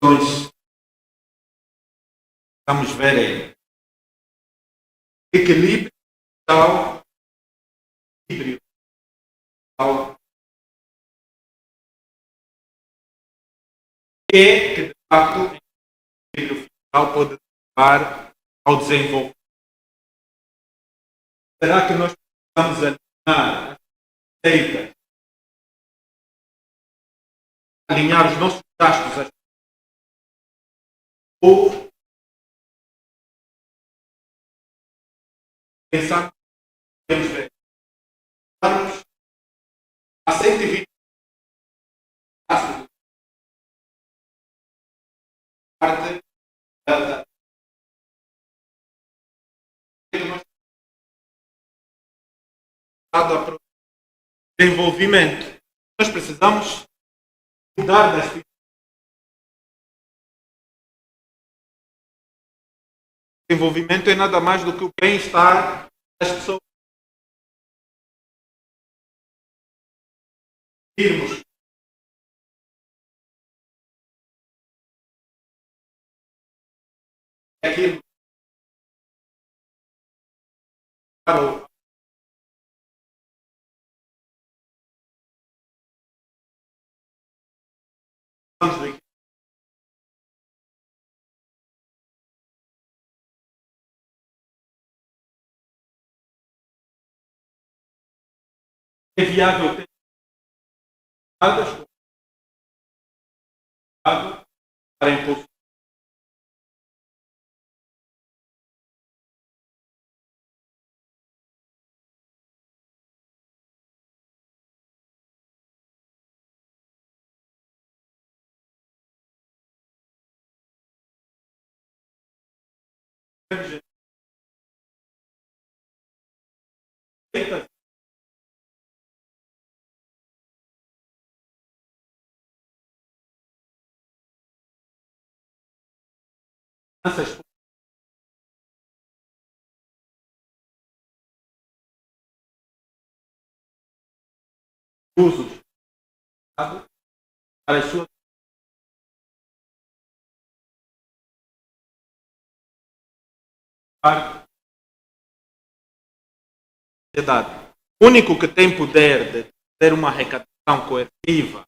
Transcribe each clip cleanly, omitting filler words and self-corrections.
Nós vamos ver equilíbrio tal, equilíbrio tal, que de facto o equilíbrio final pode levar ao desenvolvimento. Será que nós precisamos alinhar as receitas, alinhar os nossos gastos ou pensar que podemos ver? Estamos a 120 gastos de parte da desenvolvimento. Nós precisamos cuidar das finanças. Desenvolvimento é nada mais do que o bem-estar das pessoas. Irmos aquilo para o é viável ter dadas para impulsionar. Finanças uso para as suas sociedade. O único que tem poder de ter uma arrecadação coerciva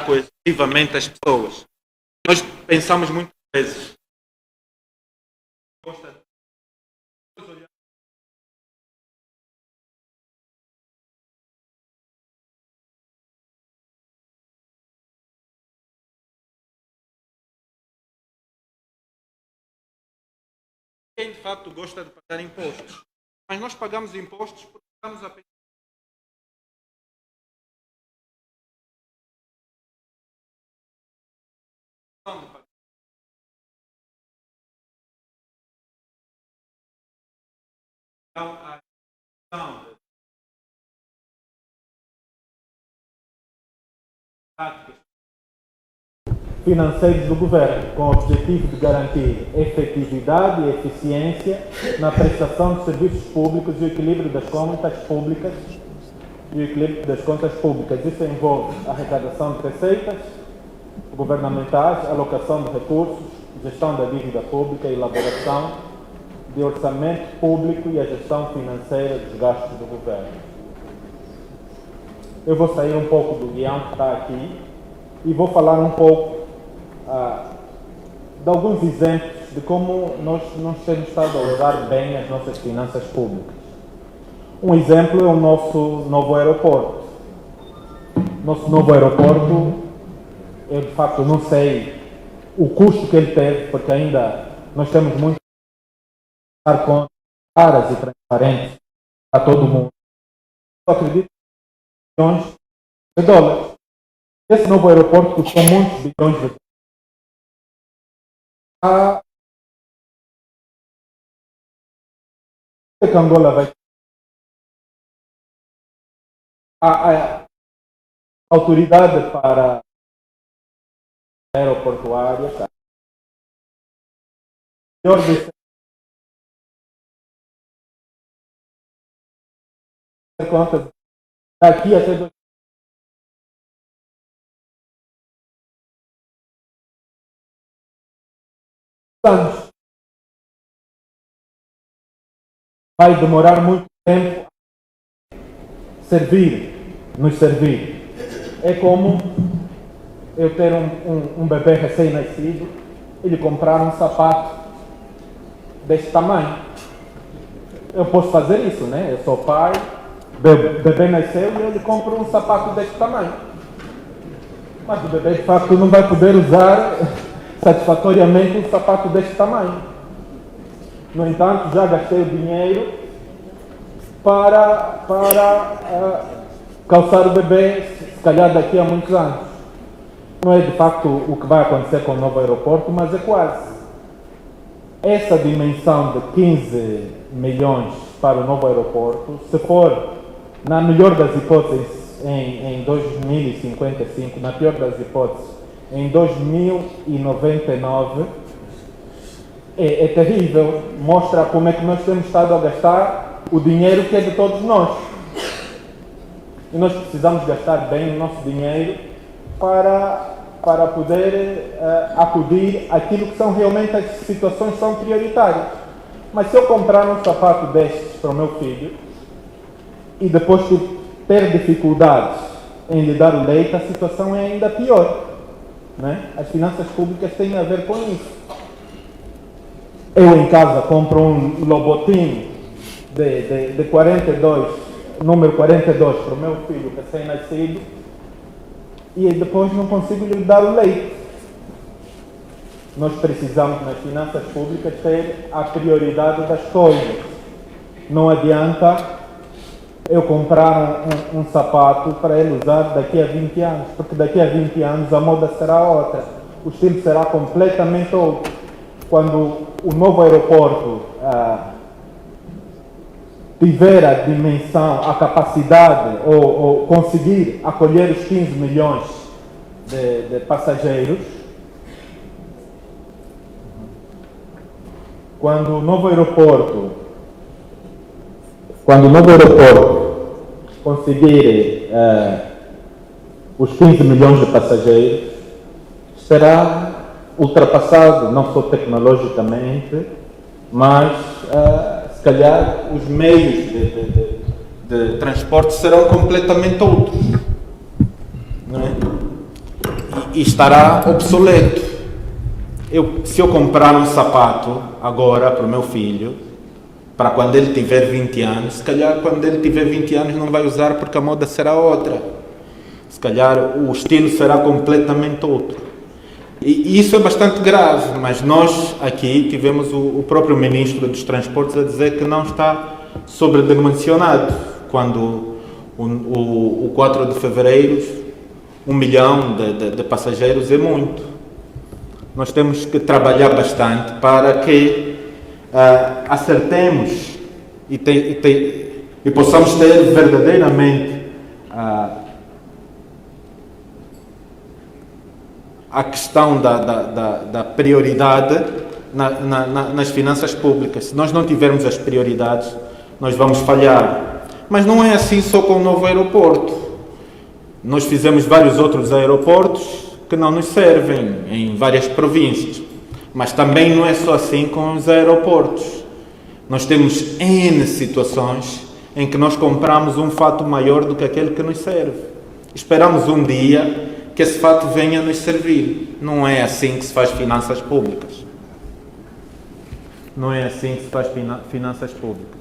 coercivamente as pessoas. Nós pensamos muitas vezes. Quem de facto gosta de pagar impostos? Mas nós pagamos impostos porque estamos a pensar. Então, a questão de práticas financeiros do governo, com o objetivo de garantir efetividade e eficiência na prestação de serviços públicos e o equilíbrio das contas públicas. Isso envolve a arrecadação de receitas governamentais, alocação de recursos, gestão da dívida pública, elaboração de orçamento público e a gestão financeira dos gastos do governo. Eu vou sair um pouco do guião que está aqui e vou falar um pouco de alguns exemplos de como nós temos estado a usar bem as nossas finanças públicas. Um exemplo é o nosso novo aeroporto. Nosso novo aeroporto, eu de facto não sei o custo que ele teve, porque ainda nós temos muito a dar contas claras e transparentes a todo mundo. Eu acredito que bilhões de dólares. Esse novo aeroporto custou muitos bilhões de dólares. A Angola vai a autoridade para aeroportuária melhor contas daqui até 2 anos. Vai demorar muito tempo nos servir. É como eu ter um bebê recém-nascido e lhe comprar um sapato deste tamanho. Eu posso fazer isso, né? Eu sou pai, bebê nasceu e eu lhe compro um sapato deste tamanho. Mas o bebê de facto não vai poder usar satisfatoriamente um sapato deste tamanho. No entanto, já gastei o dinheiro para calçar o bebê, se calhar daqui a muitos anos. Não é de facto o que vai acontecer com o novo aeroporto, mas é quase. Essa dimensão de 15 milhões para o novo aeroporto, se for, na melhor das hipóteses, em 2055, na pior das hipóteses, em 2099, é terrível. Mostra como é que nós temos estado a gastar o dinheiro que é de todos nós. E nós precisamos gastar bem o nosso dinheiro para poder acudir àquilo que são realmente as situações que são prioritárias. Mas se eu comprar um sapato destes para o meu filho e depois ter dificuldades em lhe dar o leite, a situação é ainda pior. Né? As finanças públicas têm a ver com isso. Eu em casa compro um Lobotin de 42, número 42 para o meu filho recém-nascido e depois não consigo lhe dar o leite. Nós precisamos nas finanças públicas ter a prioridade das coisas. Não adianta eu comprar um sapato para ele usar daqui a 20 anos, porque daqui a 20 anos a moda será outra, o estilo será completamente outro. Quando o novo aeroporto tiver a dimensão, a capacidade ou conseguir acolher os 15 milhões de passageiros, quando o novo aeroporto conseguir os 15 milhões de passageiros, será ultrapassado, não só tecnologicamente, mas se calhar os meios de transporte serão completamente outros, não é? E estará obsoleto. Se eu comprar um sapato agora para o meu filho, para quando ele tiver 20 anos, se calhar quando ele tiver 20 anos não vai usar porque a moda será outra. Se calhar o estilo será completamente outro. E isso é bastante grave, mas nós aqui tivemos o próprio Ministro dos Transportes a dizer que não está sobredimensionado, quando o 4 de fevereiro 1 milhão de passageiros é muito. Nós temos que trabalhar bastante para que acertemos e possamos ter verdadeiramente a questão da prioridade nas finanças públicas. Se nós não tivermos as prioridades, nós vamos falhar. Mas não é assim só com o novo aeroporto. Nós fizemos vários outros aeroportos que não nos servem em várias províncias. Mas também não é só assim com os aeroportos. Nós temos N situações em que nós compramos um fato maior do que aquele que nos serve. Esperamos um dia que esse fato venha nos servir. Não é assim que se faz finanças públicas. Não é assim que se faz finanças públicas.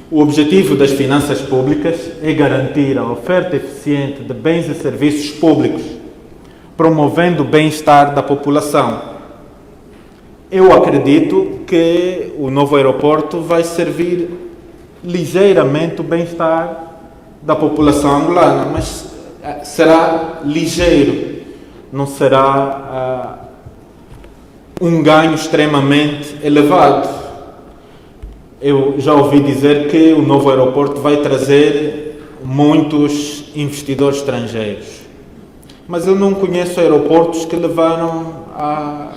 O objetivo das finanças públicas é garantir a oferta eficiente de bens e serviços públicos, promovendo o bem-estar da população. Eu acredito que o novo aeroporto vai servir ligeiramente o bem-estar da população angolana, mas será ligeiro, não será um ganho extremamente elevado. Eu já ouvi dizer que o novo aeroporto vai trazer muitos investidores estrangeiros, mas eu não conheço aeroportos que levaram a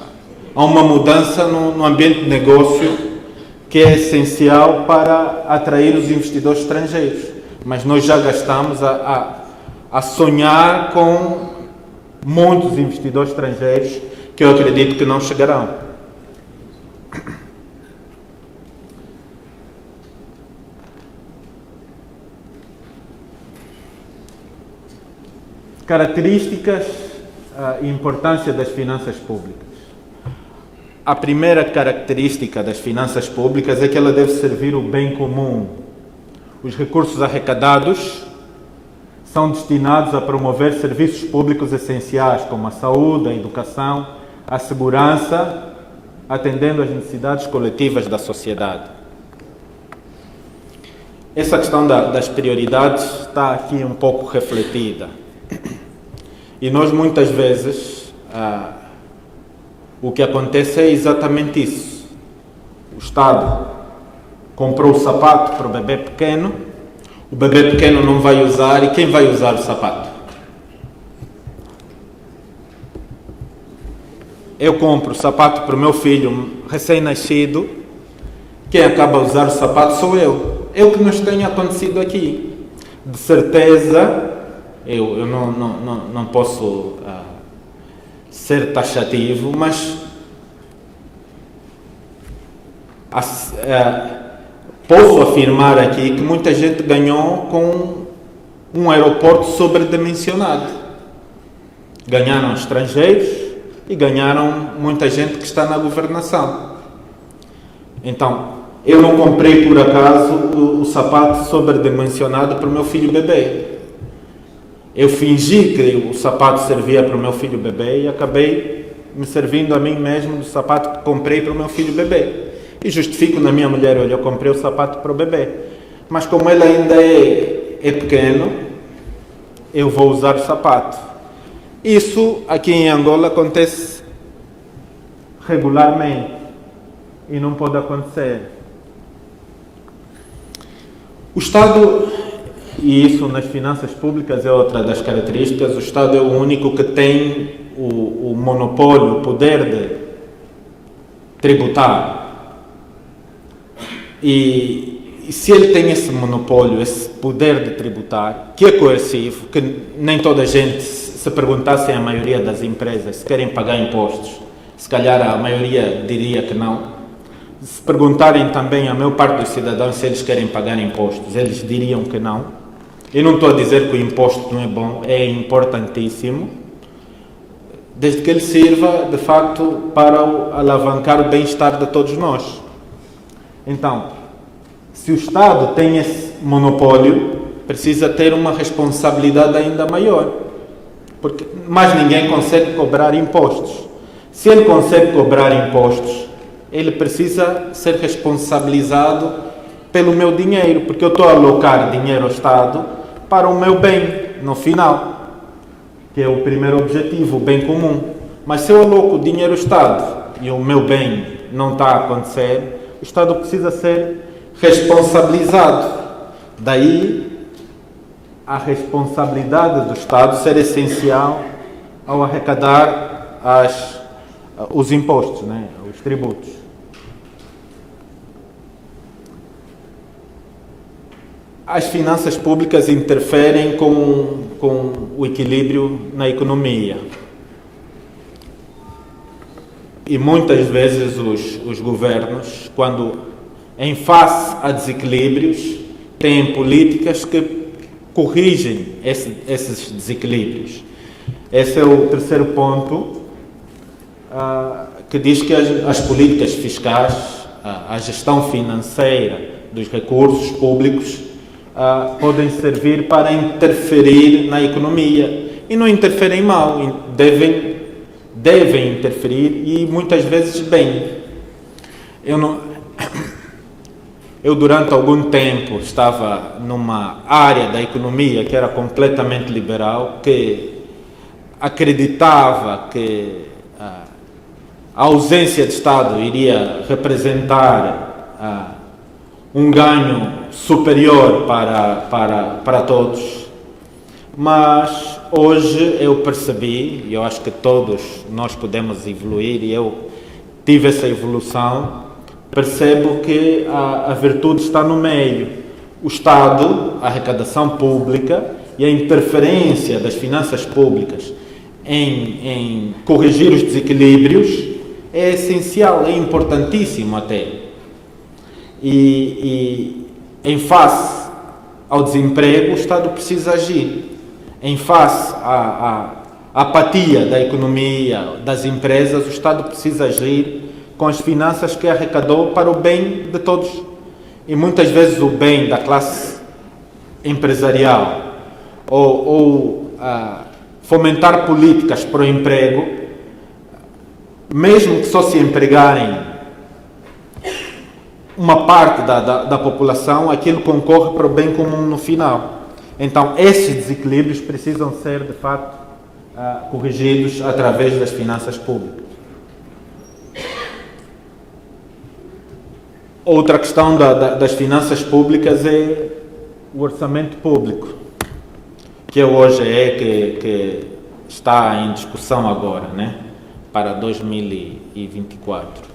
uma mudança no ambiente de negócio que é essencial para atrair os investidores estrangeiros. Mas nós já gastamos a sonhar com muitos investidores estrangeiros que eu acredito que não chegarão. Características e importância das finanças públicas. A primeira característica das finanças públicas é que ela deve servir o bem comum. Os recursos arrecadados são destinados a promover serviços públicos essenciais, como a saúde, a educação, a segurança, atendendo às necessidades coletivas da sociedade. Essa questão das prioridades está aqui um pouco refletida. E nós muitas vezes, o que acontece é exatamente isso. O Estado comprou o sapato para o bebê pequeno não vai usar, e quem vai usar o sapato? Eu compro o sapato para o meu filho recém-nascido, quem acaba a usar o sapato sou eu. É o que nos tem acontecido aqui. De certeza, eu não posso ser taxativo, mas posso afirmar aqui que muita gente ganhou com um aeroporto sobredimensionado. Ganharam estrangeiros e ganharam muita gente que está na governação. Então, eu não comprei por acaso o sapato sobredimensionado para o meu filho bebê. Eu fingi que o sapato servia para o meu filho bebê e acabei me servindo a mim mesmo do sapato que comprei para o meu filho bebê. E justifico na minha mulher: olha, eu comprei o sapato para o bebê, mas como ele ainda é pequeno, eu vou usar o sapato. Isso aqui em Angola acontece regularmente e não pode acontecer. O Estado, e isso nas finanças públicas é outra das características, o Estado é o único que tem o monopólio, o poder de tributar. E se ele tem esse monopólio, esse poder de tributar, que é coercivo, que nem toda a gente, se perguntassem a maioria das empresas se querem pagar impostos, se calhar a maioria diria que não. Se perguntarem também a maior parte dos cidadãos se eles querem pagar impostos, eles diriam que não. Eu não estou a dizer que o imposto não é bom, é importantíssimo, desde que ele sirva, de facto, para alavancar o bem-estar de todos nós. Então, se o Estado tem esse monopólio, precisa ter uma responsabilidade ainda maior, porque mais ninguém consegue cobrar impostos. Se ele consegue cobrar impostos, ele precisa ser responsabilizado pelo meu dinheiro, porque eu estou a alocar dinheiro ao Estado para o meu bem, no final, que é o primeiro objetivo, o bem comum. Mas se eu aloco dinheiro ao Estado e o meu bem não está a acontecer, o Estado precisa ser responsabilizado. Daí a responsabilidade do Estado ser essencial ao arrecadar os impostos, né? Os tributos. As finanças públicas interferem com o equilíbrio na economia. E muitas vezes os governos, quando em face a desequilíbrios, têm políticas que corrigem esses desequilíbrios. Esse é o terceiro ponto, que diz que as políticas fiscais, a gestão financeira dos recursos públicos, podem servir para interferir na economia. E não interferem mal, devem interferir, e muitas vezes bem. Eu durante algum tempo estava numa área da economia que era completamente liberal, que acreditava que a ausência de Estado iria representar um ganho superior para todos. Mas hoje eu percebi, e eu acho que todos nós podemos evoluir, e eu tive essa evolução, percebo que a virtude está no meio. O Estado, a arrecadação pública e a interferência das finanças públicas em corrigir os desequilíbrios é essencial, é importantíssimo até. E em face ao desemprego, o Estado precisa agir. Em face à apatia da economia, das empresas, o Estado precisa agir com as finanças que arrecadou para o bem de todos. E muitas vezes o bem da classe empresarial ou fomentar políticas para o emprego, mesmo que só se empregarem uma parte da população, aquilo concorre para o bem comum no final. Então, esses desequilíbrios precisam ser, de fato, corrigidos através das finanças públicas. Outra questão das finanças públicas é o orçamento público, que hoje que está em discussão agora, né, para 2024.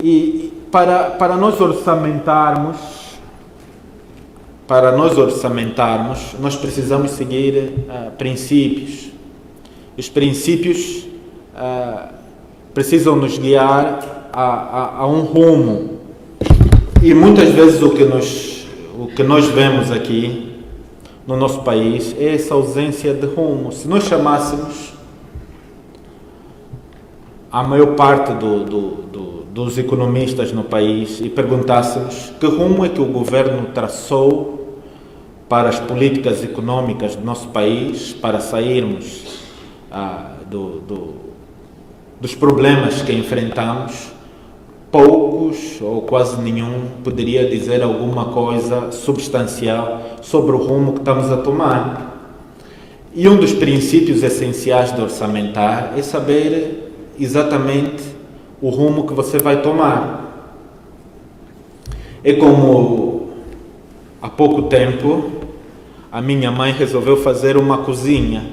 E para nós orçamentarmos, nós precisamos seguir princípios. Os princípios precisam nos guiar a um rumo. E muitas vezes o que nós vemos aqui no nosso país é essa ausência de rumo. Se nós chamássemos a maior parte dos economistas no país e perguntássemos que rumo é que o governo traçou para as políticas econômicas do nosso país para sairmos dos problemas que enfrentamos, poucos ou quase nenhum poderia dizer alguma coisa substancial sobre o rumo que estamos a tomar. E um dos princípios essenciais de orçamentar é saber exatamente o rumo que você vai tomar. É como há pouco tempo a minha mãe resolveu fazer uma cozinha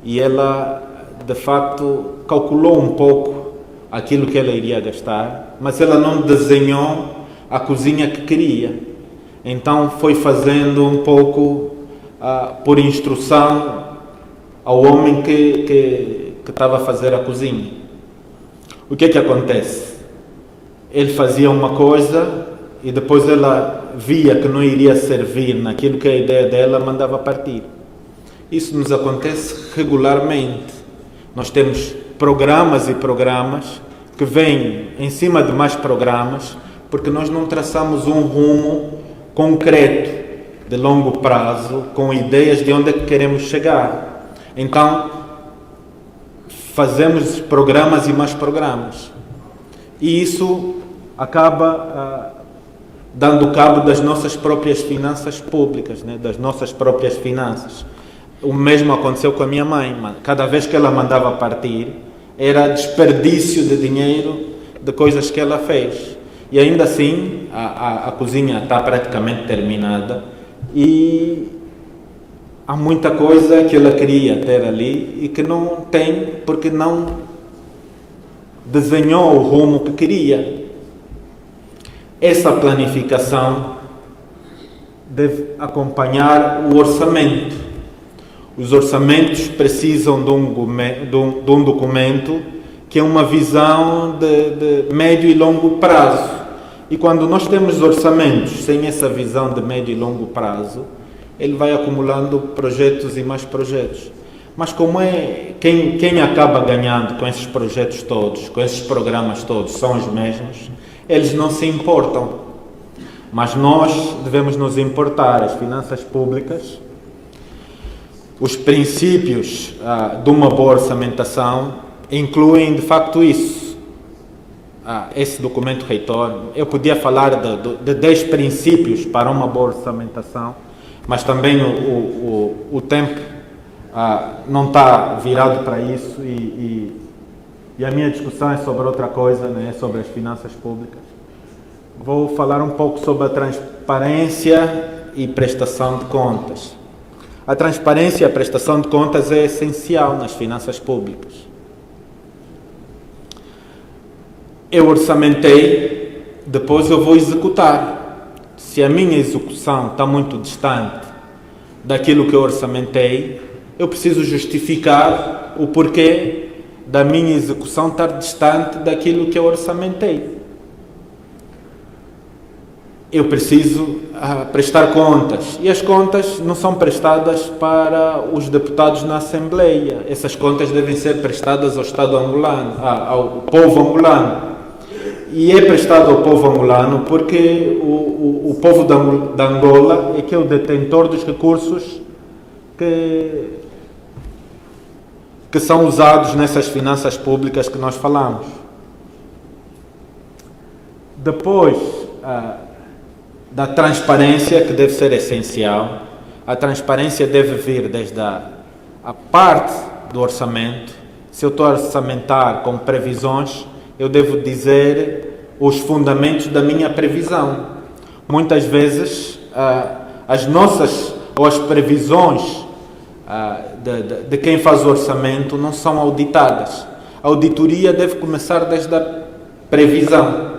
e ela de facto calculou um pouco aquilo que ela iria gastar, mas ela não desenhou a cozinha que queria. Então foi fazendo um pouco por instrução ao homem que estava a fazer a cozinha. O que é que acontece? Ele fazia uma coisa e depois ela via que não iria servir naquilo que a ideia dela mandava partir. Isso nos acontece regularmente. Nós temos programas e programas que vêm em cima de mais programas porque nós não traçamos um rumo concreto de longo prazo com ideias de onde é que queremos chegar. Então fazemos programas e mais programas e isso acaba dando cabo das nossas próprias finanças públicas, né? Das nossas próprias finanças. O mesmo aconteceu com a minha mãe. Cada vez que ela mandava partir, era desperdício de dinheiro de coisas que ela fez. E ainda assim, a cozinha está praticamente terminada e há muita coisa que ela queria ter ali e que não tem porque não desenhou o rumo que queria. Essa planificação deve acompanhar o orçamento. Os orçamentos precisam de um documento que é uma visão de médio e longo prazo. E quando nós temos orçamentos sem essa visão de médio e longo prazo, ele vai acumulando projetos e mais projetos. Mas como quem acaba ganhando com esses projetos todos, com esses programas todos, são os mesmos, eles não se importam. Mas nós devemos nos importar. As finanças públicas, os princípios de uma boa orçamentação incluem de facto isso. Esse documento reitor, eu podia falar de 10 princípios para uma boa orçamentação, mas também o tempo não está virado para isso e a minha discussão é sobre outra coisa, né? Sobre as finanças públicas. Vou falar um pouco sobre a transparência e prestação de contas. A transparência e a prestação de contas é essencial nas finanças públicas. eu orçamentei, depois eu vou executar. Se a minha execução está muito distante daquilo que eu orçamentei, eu preciso justificar o porquê da minha execução estar distante daquilo que eu orçamentei. Eu preciso prestar contas. E as contas não são prestadas para os deputados na Assembleia. Essas contas devem ser prestadas ao Estado angolano, ao povo angolano. E é prestado ao povo angolano porque o povo da Angola é que é o detentor dos recursos que são usados nessas finanças públicas que nós falamos. Depois da transparência, que deve ser essencial, a transparência deve vir desde a parte do orçamento. Se eu estou a orçamentar com previsões, eu devo dizer os fundamentos da minha previsão. Muitas vezes as previsões de quem faz o orçamento não são auditadas. A auditoria deve começar desde a previsão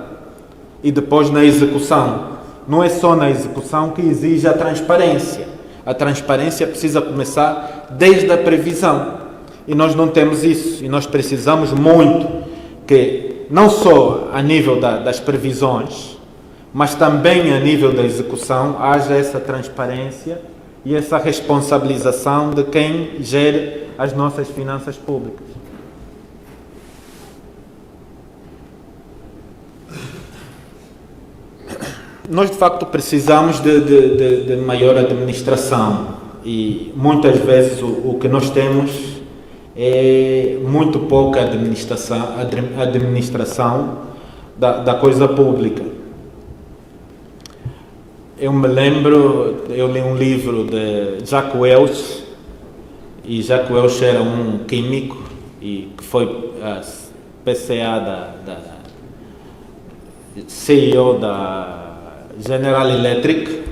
e depois na execução. Não é só na execução que exige a transparência. A transparência precisa começar desde a previsão. E nós não temos isso. E nós precisamos muito que, não só a nível das previsões, mas também a nível da execução, haja essa transparência e essa responsabilização de quem gere as nossas finanças públicas. Nós, de facto, precisamos de maior administração e, muitas vezes, o que nós temos é muito pouca administração da coisa pública. Eu me lembro, eu li um livro de Jack Welch, e Jack Welch era um químico e que foi PCA CEO da General Electric.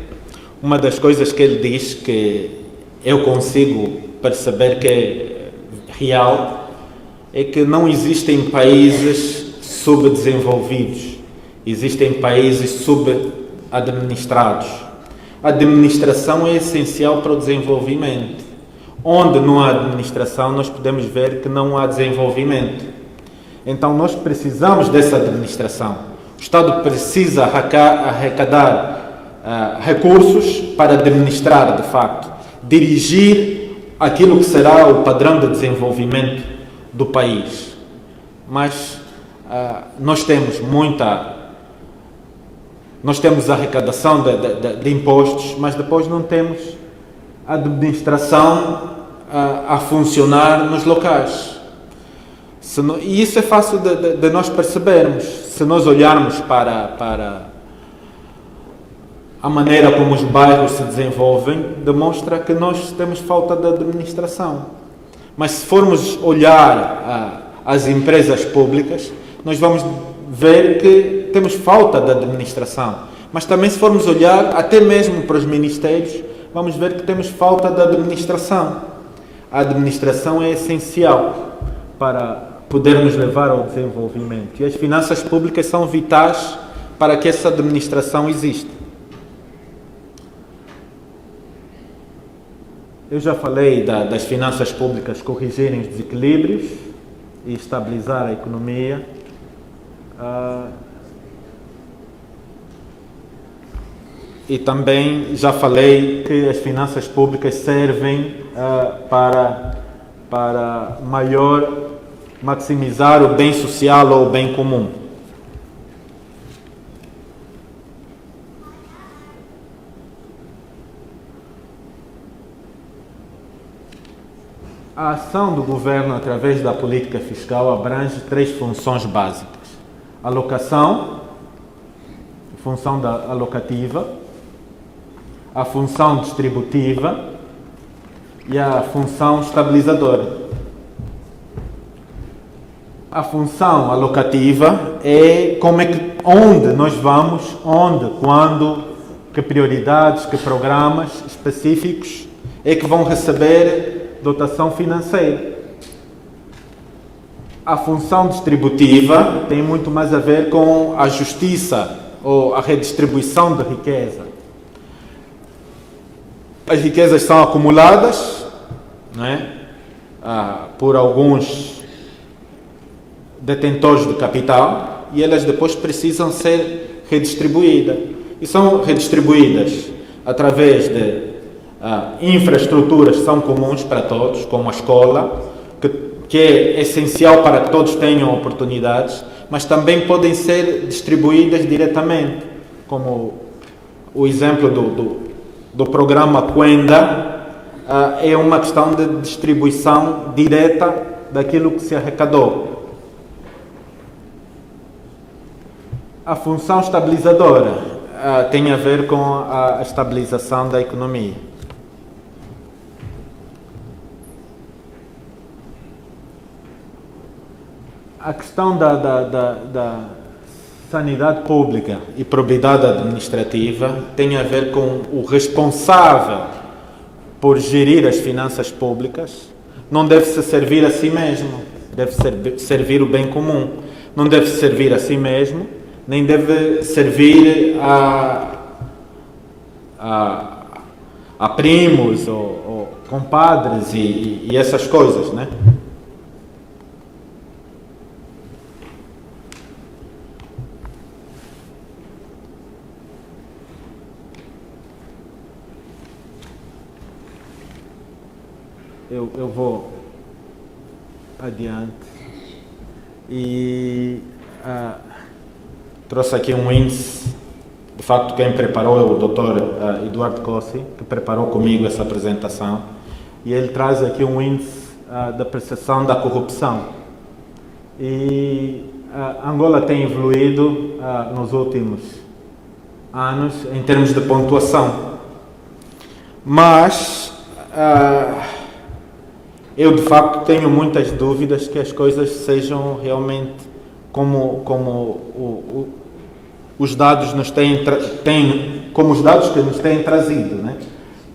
Uma das coisas que ele diz que eu consigo perceber que é real é que não existem países subdesenvolvidos, existem países subadministrados. A administração é essencial para o desenvolvimento. Onde não há administração, nós podemos ver que não há desenvolvimento. Então nós precisamos dessa administração. O Estado precisa arrecadar recursos para administrar, de facto, dirigir aquilo que será o padrão de desenvolvimento do país. Mas nós temos arrecadação de impostos, mas depois não temos administração a funcionar nos locais. E isso é fácil de nós percebermos. Se nós olharmos para a maneira como os bairros se desenvolvem, demonstra que nós temos falta de administração. Mas se formos olhar as empresas públicas, nós vamos ver que temos falta de administração. Mas também, se formos olhar até mesmo para os ministérios, vamos ver que temos falta de administração. A administração é essencial para podermos levar ao desenvolvimento. E as finanças públicas são vitais para que essa administração exista. Eu já falei das finanças públicas corrigirem os desequilíbrios e estabilizar a economia. E também já falei que as finanças públicas servem para maximizar o bem social ou o bem comum. A ação do governo através da política fiscal abrange 3 funções básicas: alocação, a função alocativa, a função distributiva e a função estabilizadora. A função alocativa é onde nós vamos, quando, que prioridades, que programas específicos é que vão receber dotação financeira. a função distributiva tem muito mais a ver com a justiça ou a redistribuição da riqueza. As riquezas são acumuladas, não é? Por alguns detentores de capital e elas depois precisam ser redistribuídas. E são redistribuídas através de infraestruturas que são comuns para todos, como a escola, que é essencial para que todos tenham oportunidades, mas também podem ser distribuídas diretamente, como o exemplo do programa Cuenda, é uma questão de distribuição direta daquilo que se arrecadou. A função estabilizadora tem a ver com a estabilização da economia. A questão da sanidade pública e probidade administrativa tem a ver com o responsável por gerir as finanças públicas. Não deve se servir a si mesmo, deve servir o bem comum. Não deve servir a si mesmo, nem deve servir a primos ou compadres e essas coisas, né? Eu vou adiante e trouxe aqui um índice. De facto, quem preparou é o Dr. Eduardo Cossi, que preparou comigo essa apresentação, e ele traz aqui um índice da percepção da corrupção. E Angola tem evoluído nos últimos anos em termos de pontuação, mas eu de facto tenho muitas dúvidas que as coisas sejam realmente como os dados nos como os dados que nos têm trazido, né?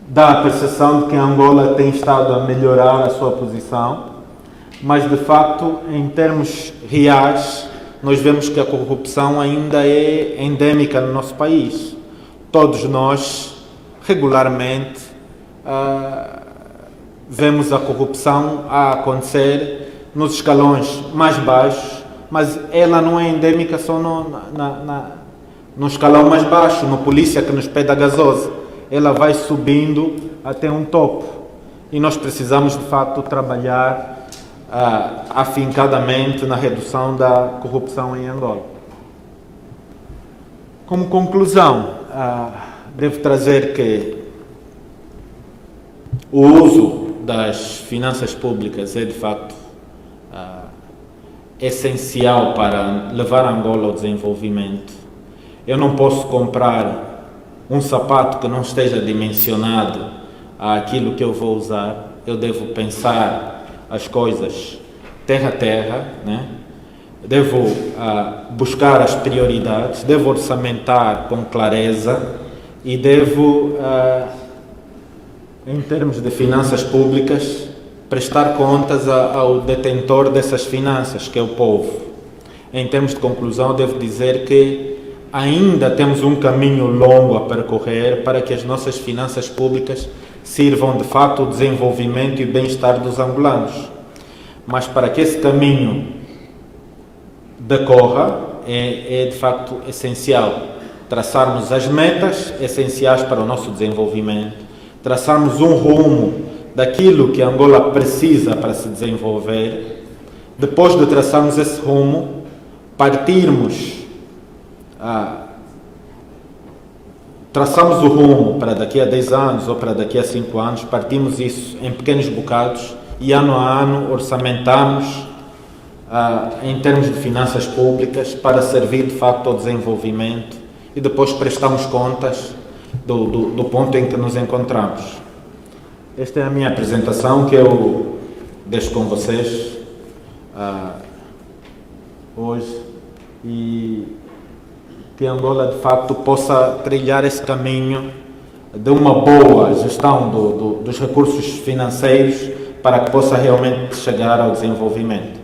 Dá a percepção de que a Angola tem estado a melhorar a sua posição, mas de facto, em termos reais, nós vemos que a corrupção ainda é endémica no nosso país. Todos nós, regularmente, vemos a corrupção a acontecer nos escalões mais baixos, mas ela não é endêmica só no escalão mais baixo, no polícia que nos pede a gasosa. Ela vai subindo até um topo. E nós precisamos, de facto, trabalhar afincadamente na redução da corrupção em Angola. Como conclusão, devo trazer que o uso das finanças públicas é, de facto, essencial para levar Angola ao desenvolvimento. Eu não posso comprar um sapato que não esteja dimensionado àquilo que eu vou usar. Eu devo pensar as coisas terra a terra, né? Devo buscar as prioridades, devo orçamentar com clareza e devo, em termos de finanças públicas, prestar contas ao detentor dessas finanças, que é o povo. Em termos de conclusão, devo dizer que ainda temos um caminho longo a percorrer para que as nossas finanças públicas sirvam de facto ao desenvolvimento e bem-estar dos angolanos. Mas para que esse caminho decorra, é de facto essencial traçarmos as metas essenciais para o nosso desenvolvimento, traçarmos um rumo daquilo que Angola precisa para se desenvolver. Depois de traçarmos esse rumo, partirmos, traçamos o rumo para daqui a 10 anos ou para daqui a 5 anos, partimos isso em pequenos bocados e ano a ano orçamentamos em termos de finanças públicas para servir de facto ao desenvolvimento e depois prestamos contas do ponto em que nos encontramos. Esta é a minha apresentação que eu deixo com vocês hoje e que Angola de facto possa trilhar esse caminho de uma boa gestão dos recursos financeiros para que possa realmente chegar ao desenvolvimento.